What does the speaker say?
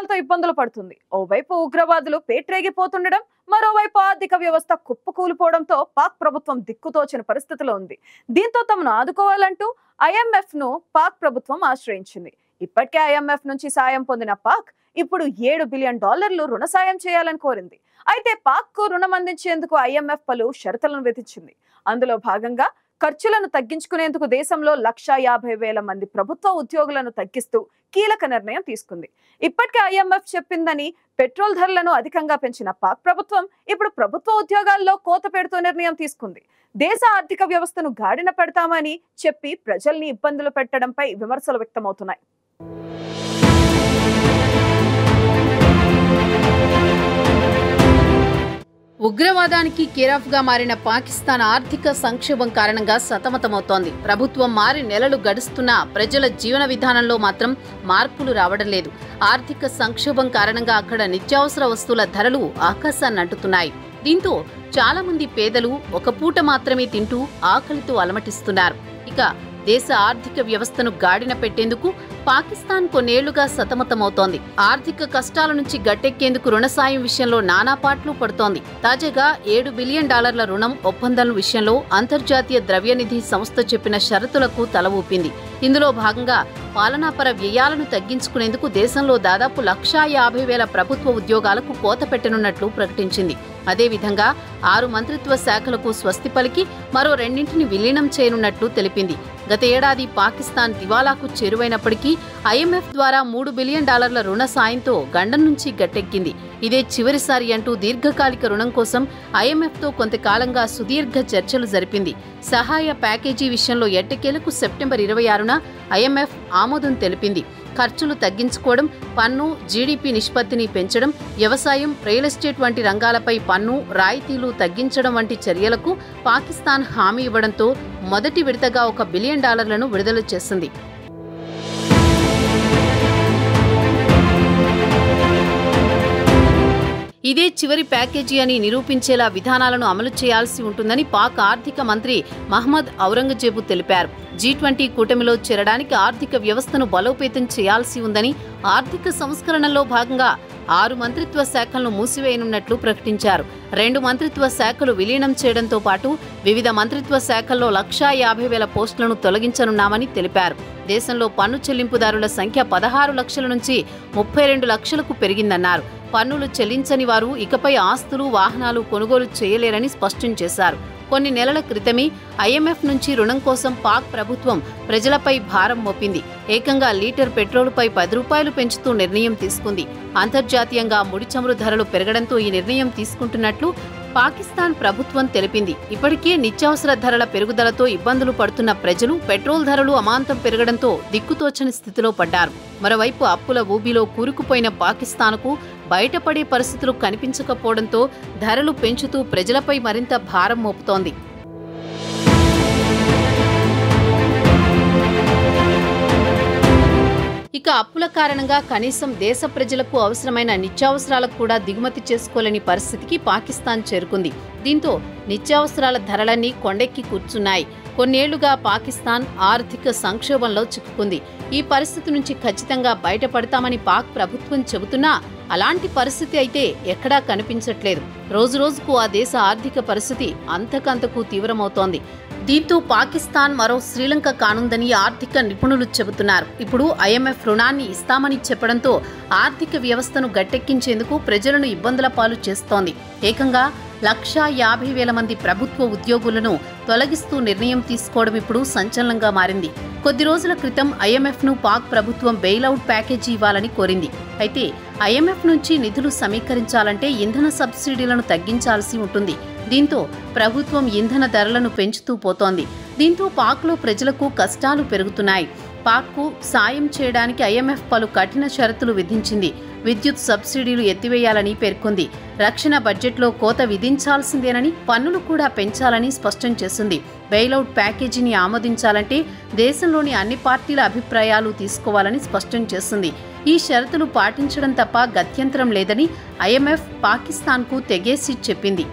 కష్టాలతో ఇబ్బందులు పడుతుంది. ఓవైపు ఉగ్రవాదులు పేట్రేగిపోతుండడం, మరోవైపు ఆర్థిక వ్యవస్థ కుప్పకూలిపోవడంతో పాక్ ప్రభుత్వం దిక్కుతోచిన పరిస్థితిలో ఉంది. దీంతో తమను ఆదుకోవాలంటూ IMF ను పాక్ ప్రభుత్వం ఆశ్రయించింది. ఇప్పటికే IMF నుంచి సాయం పొందిన పాక్ ఇప్పుడు $7 బిలియన్ రుణ సాయం చేయాలని కోరింది. అయితే పాక్ కు రుణం అందించేందుకు IMF పలు షరతులను విధించింది. అందులో భాగంగా ఖర్చులను తగ్గించుకునేందుకు దేశంలో 1,50,000 మంది ప్రభుత్వ ఉద్యోగులను తగ్గిస్తూ కీలక నిర్ణయం తీసుకుంది. ఇప్పటికే IMF చెప్పిందని పెట్రోల్ ధరలను అధికంగా పెంచిన పాక్ ప్రభుత్వం ఇప్పుడు ప్రభుత్వ ఉద్యోగాల్లో కోత పెడుతూ నిర్ణయం తీసుకుంది. దేశ ఆర్థిక వ్యవస్థను గాడిన పెడతామని చెప్పి ప్రజల్ని ఇబ్బందులు పెట్టడంపై విమర్శలు వ్యక్తమవుతున్నాయి. ఉగ్రవాదానికి కేరాఫ్గా మారిన పాకిస్తాన్ ఆర్థిక సంక్షోభం కారణంగా సతమతమవుతోంది. ప్రభుత్వం మారి నెలలు గడుస్తున్నా ప్రజల జీవన విధానంలో మాత్రం మార్పులు రావడం లేదు. ఆర్థిక సంక్షోభం కారణంగా అక్కడ నిత్యావసర వస్తువుల ధరలు ఆకాశాన్ని అంటుతున్నాయి. దీంతో చాలా మంది పేదలు ఒక పూట మాత్రమే తింటూ ఆకలితో అలమటిస్తున్నారు. ఇక దేశ ఆర్థిక వ్యవస్థను గాడిన పెట్టేందుకు పాకిస్తాన్ కొన్నేళ్లుగా సతమతమవుతోంది. ఆర్థిక కష్టాల నుంచి గట్టెక్కేందుకు రుణ సాయం విషయంలో నానాపాట్లు పడుతోంది. తాజాగా $7 బిలియన్ రుణం ఒప్పందం విషయంలో అంతర్జాతీయ ద్రవ్యనిధి సంస్థ చెప్పిన షరతులకు తల ఊపింది. ఇందులో భాగంగా పాలనాపర వ్యయాలను తగ్గించుకునేందుకు దేశంలో దాదాపు 1,50,000 ప్రభుత్వ ఉద్యోగాలకు కోత పెట్టనున్నట్లు ప్రకటించింది. అదేవిధంగా 6 మంత్రిత్వ శాఖలకు స్వస్తి పలికి మరో 2ని విలీనం చేయనున్నట్లు తెలిపింది. గత ఏడాది పాకిస్తాన్ దివాలాకు చేరువైనప్పటికీ IMF ద్వారా $3 బిలియన్ రుణ సాయంతో గండం నుంచి గట్టెక్కింది. ఇదే చివరిసారి అంటూ దీర్ఘకాలిక రుణం కోసం IMFతో కొంతకాలంగా సుదీర్ఘ చర్చలు జరిపింది. సహాయ ప్యాకేజీ విషయంలో ఎట్టకేలకు సెప్టెంబర్ 26న IMF ఆమోదం తెలిపింది. ఖర్చులు తగ్గించుకోవడం, పన్ను GDP నిష్పత్తిని పెంచడం, వ్యవసాయం, రియల్ ఎస్టేట్ వంటి రంగాలపై పన్ను రాయితీలు తగ్గించడం వంటి చర్యలకు పాకిస్తాన్ హామీ ఇవ్వడంతో మొదటి విడతగా $1 బిలియన్ విడుదల చేసింది. ఇదే చివరి ప్యాకేజీ అని నిరూపించేలా విధానాలను అమలు చేయాల్సి ఉంటుందని పాక్ ఆర్థిక మంత్రి మహ్మద్ ఔరంగజేబు తెలిపారు. G20 కూటమిలో చేరడానికి ఆర్థిక వ్యవస్థను బలోపేతం చేయాల్సి ఉందని, ఆర్థిక సంస్కరణలో భాగంగా 6 మంత్రిత్వ శాఖలను మూసివేయనున్నట్లు ప్రకటించారు. 2 మంత్రిత్వ శాఖలు విలీనం చేయడంతో పాటు వివిధ మంత్రిత్వ శాఖల్లో 1,50,000 పోస్టులను తొలగించనున్నామని తెలిపారు. దేశంలో పన్ను చెల్లింపుదారుల సంఖ్య 16 లక్షల నుంచి 32 లక్షలకు పెరిగిందన్నారు. పన్నులు చెల్లించని వారు ఇకపై ఆస్తులు, వాహనాలు కొనుగోలు చేయలేరని స్పష్టం చేశారు. కొన్ని నెలల క్రితమే IMF నుంచి రుణం కోసం పాక్ ప్రభుత్వం ప్రజలపై భారం మోపింది. ఏకంగా లీటర్ పెట్రోలుపై ₹10 పెంచుతూ నిర్ణయం తీసుకుంది. అంతర్జాతీయంగా ముడి చమురు ధరలు పెరగడంతో ఈ నిర్ణయం తీసుకుంటున్నట్లు పాకిస్తాన్ ప్రభుత్వం తెలిపింది. ఇప్పటికే నిత్యావసర ధరల పెరుగుదలతో ఇబ్బందులు పడుతున్న ప్రజలు పెట్రోల్ ధరలు అమాంతం పెరగడంతో దిక్కుతోచని స్థితిలో పడ్డారు. మరోవైపు అప్పుల ఊబిలో కూరుకుపోయిన పాకిస్తాన్కు బయటపడే పరిస్థితులు కనిపించకపోవడంతో ధరలు పెంచుతూ ప్రజలపై మరింత భారం మోపుతోంది. ఇక అప్పుల కారణంగా కనీసం దేశ ప్రజలకు అవసరమైన నిత్యావసరాలకు కూడా దిగుమతి చేసుకోలేని పరిస్థితికి పాకిస్తాన్ చేరుకుంది. దీంతో నిత్యావసరాల ధరలన్నీ కొండెక్కి కూర్చున్నాయి. కొన్నేళ్లుగా పాకిస్తాన్ ఆర్థిక సంక్షోభంలో చిక్కుకుంది. ఈ పరిస్థితి నుంచి ఖచ్చితంగా బయటపడతామని పాక్ ప్రభుత్వం చెబుతున్నా అలాంటి పరిస్థితి అయితే ఎక్కడా కనిపించట్లేదు. రోజురోజుకు ఆ దేశ ఆర్థిక పరిస్థితి అంతకంతకు తీవ్రమవుతోంది. దీంతో పాకిస్తాన్ మరో శ్రీలంక కానుందని ఆర్థిక నిపుణులు చెబుతున్నారు. ఇప్పుడు IMF రుణాన్ని ఇస్తామని చెప్పడంతో ఆర్థిక వ్యవస్థను గట్టెక్కించేందుకు ప్రజలను ఇబ్బందుల పాలు చేస్తోంది. ఏకంగా 1,50,000 మంది ప్రభుత్వ ఉద్యోగులను తొలగిస్తూ నిర్ణయం తీసుకోవడం ఇప్పుడు సంచలనంగా మారింది. కొద్ది రోజుల క్రితం IMFను పాక్ ప్రభుత్వం బెయిలౌట్ ప్యాకేజీ ఇవ్వాలని కోరింది. అయితే IMF నుంచి నిధులు సమీకరించాలంటే ఇంధన సబ్సిడీలను తగ్గించాల్సి ఉంటుంది. దీంతో ప్రభుత్వం ఇంధన ధరలను పెంచుతూ పోతోంది. దీంతో పాక్లో ప్రజలకు కష్టాలు పెరుగుతున్నాయి. పాక్కు సాయం చేయడానికి IMF పలు కఠిన షరతులు విధించింది. విద్యుత్ సబ్సిడీలు ఎత్తివేయాలని పేర్కొంది. రక్షణ బడ్జెట్లో కోత విధించాల్సిందేనని, పన్నులు కూడా పెంచాలని స్పష్టం చేసింది. బెయిలౌట్ ప్యాకేజీని ఆమోదించాలంటే దేశంలోని అన్ని పార్టీల అభిప్రాయాలు తీసుకోవాలని స్పష్టం చేసింది. ఈ షరతులు పాటించడం తప్ప గత్యంతరం లేదని IMF పాకిస్తాన్కు తెగేసి చెప్పింది.